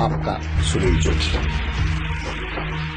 आपका सुनील जोशी।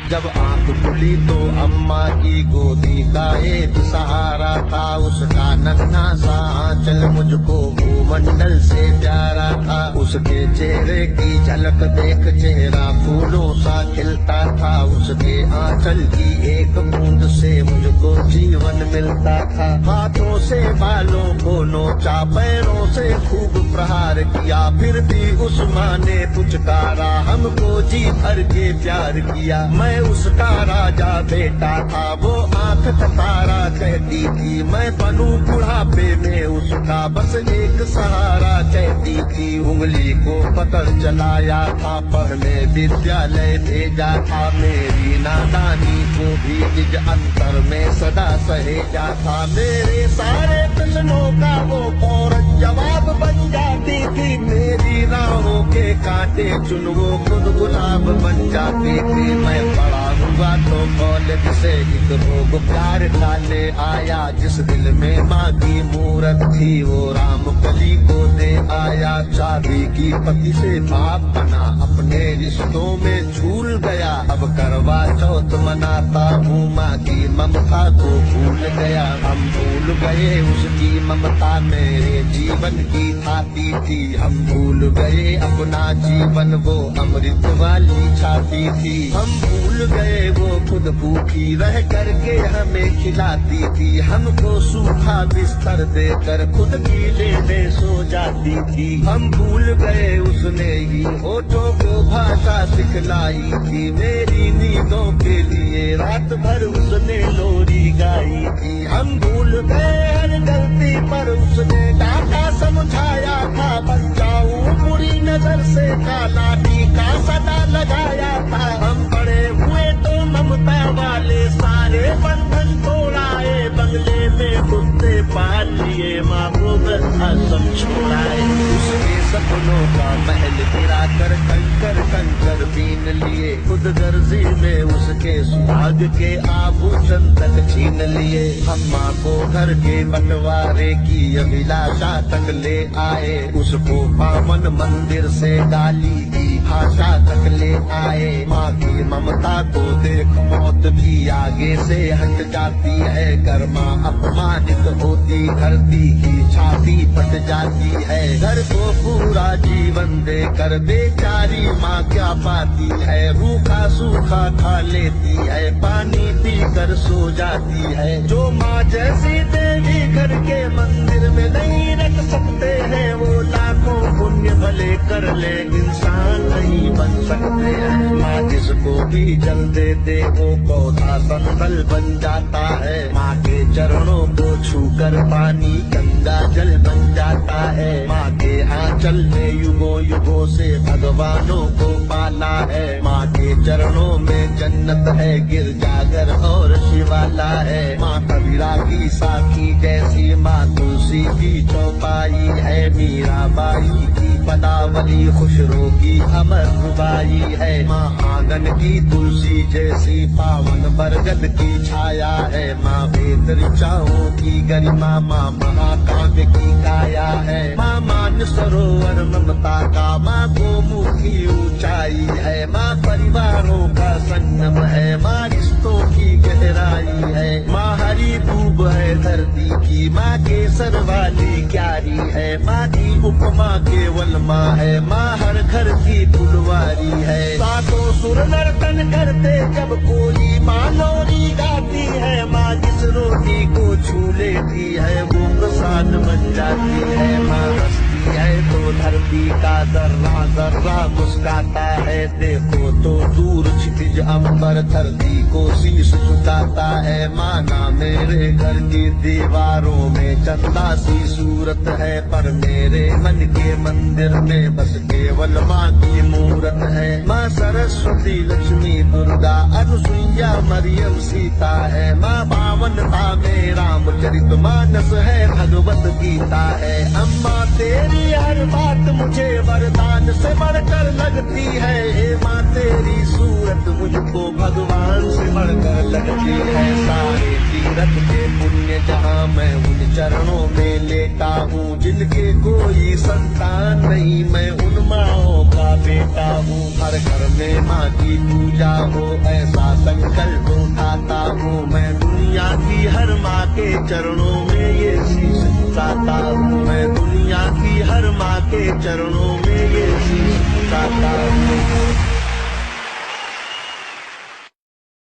जब आंख खुली तो अम्मा की गोदी का एक सहारा था, उसका नन्हा सा आंचल मुझको भूमंडल से प्यारा था। उसके चेहरे की झलक देख चेहरा फूलों सा खिलता था, उसके आंचल की एक बूंद से मुझको जीवन मिलता था। हाथों से बालों को नोचा, पैरों से खूब प्रहार किया, फिर भी उस माँ ने पुचकारा, हमको जी भर के प्यार किया। मैं उसका राजा बेटा था, वो आंख का तारा कहती थी, मैं बनूं बुढ़ापे में उसका बस एक सहारा कहती थी। उंगली को पकड़ चलाया था, पढ़ने विद्यालय भेजा था, मेरी नादानी को भी निज अंतर में सदा सहेजा था। मेरे सारे प्रश्नों का वो फौरन जवाब बन जाती थी, मेरी राहों के कांटे चुन वो खुद गुलाब बन जाती थी। मैं बड़ा हुआ तो कॉलेज से एक रोग प्यार डाले आया, जिस दिल में माँ की मूरत थी वो राम कली को दे आया। चाबी की पति से बाप बना, अपने रिश्तों में झूल गया, अब करवा चौथ मनाता हूँ, माँ की ममता को भूल गया। हम भूल गए उसकी ममता मेरे जीवन की थाती थी, हम भूल गए अपना जीवन वो अमृत वाली छाती थी। हम भूल गए वो खुद भूखी रह करके हमें खिलाती थी, हमको सूखा बिस्तर देकर खुद गीले में सो जाती थी। हम भूल गए उसने ही होठों को भाषा सिखलाई थी, मेरी नींदों के लिए रात भर उसने लोरी गाई थी। हम भूल गए हर गलती पर उसने डांटा समझाया था, बचाऊं बुरी नजर से काला टीका सदा लगाया था। हम बड़े हुए तो ममता वाले सारे बंधन तोड़ाए, बंगले में कुत्ते पाल लिए, माँ को वृद्धाश्रम छोड़ाए। उसके सपनों का महल गिरा कर कंकर कंकर बीन लिए, खुद गर्जी में उसके सुहाग के आभूषण तक छीन लिए। हम माँ को घर के बंटवारे की अभिलाषा तक ले आए, उसको पावन मंदिर से गाली की भाषा तक ले आए। माँ की ममता को देख मौत भी आगे से हट जाती है, घर माँ अपमानित होती धरती की छाती फट जाती है। घर को पूरा जीवन देकर बेचारी माँ क्या पाती है, रूखा सूखा खा लेती है, पानी पी कर सो जाती है। जो माँ जैसी देवी घर के मंदिर में नहीं रख सकते हैं, वो लाखों पुण्य भले कर ले इंसान नहीं बन सकते हैं। माँ जिसको भी जल देते वो पौधा संभल बन जाता है, माँ के चरणों को छूकर पानी गंगा जल बन जाता है। माँ के आंचल ने युगों युगों से भगवानों को पाला है, माँ के चरणों में जन्नत है, गिरजाघर और शिवाला है। माँ कबीरा की साखी जैसी माँ तुलसी की चौपाई है, मीराबाई की पदावली खुशरो की अमर रुबाई है। माँ आंगन की तुलसी जैसी पावन बरगद की छाया है, माँ वेद ऋचाओं की गरिमा, माँ महाकाव्य की काया है। माँ मान सरोवर ममता का, माँ गोमुख की ऊंचाई है, माँ परिवारों का संगम है, माँ रिश्तों की गहराई है। माँ हरी दूब है धरती की, माँ केसर वाली क्यारी है, माँ की उपमा केवल माँ है, माँ हर घर की फुलवारी है। सातों सुर नर्तन करते जब कोई माँ लोरी गाती है, माँ जिस रोटी को छू लेती है वो प्रसाद बन जाती है। माँ हंसती है तो धरती का जर्रा जर्रा मुस्काता है, देखो तो दूर क्षितिज अंबर धरती को शीश झुकाता है। माना मेरे घर की दीवारों में चंदा सी सूरत है, पर मेरे मन के मंदिर में बस केवल माँ की मूरत है। माँ सरस्वती लक्ष्मी दुर्गा अनुसुईया मरियम सीता है, माँ पावनता में रामचरित मानस है, भगवत गीता है। अम्मा तेरी हर बात मुझे वरदान से बढ़कर लगती है, हे माँ तेरी सूरत मुझको भगवान से बढ़कर लगती है। सारे तीरथ के पुण्य जहाँ मैं उन चरणों में लेता हूँ, जिनके कोई संतान नहीं मैं उन माँओं का बेटा हूँ, हर घर में माँ की पूजा हो, ऐसा संकल्प उठाता हूँ। मैं दुनिया की हर माँ के चरणों में ये शीश झुकाता हूँ, मैं दुनिया की हर माँ के चरणों में ये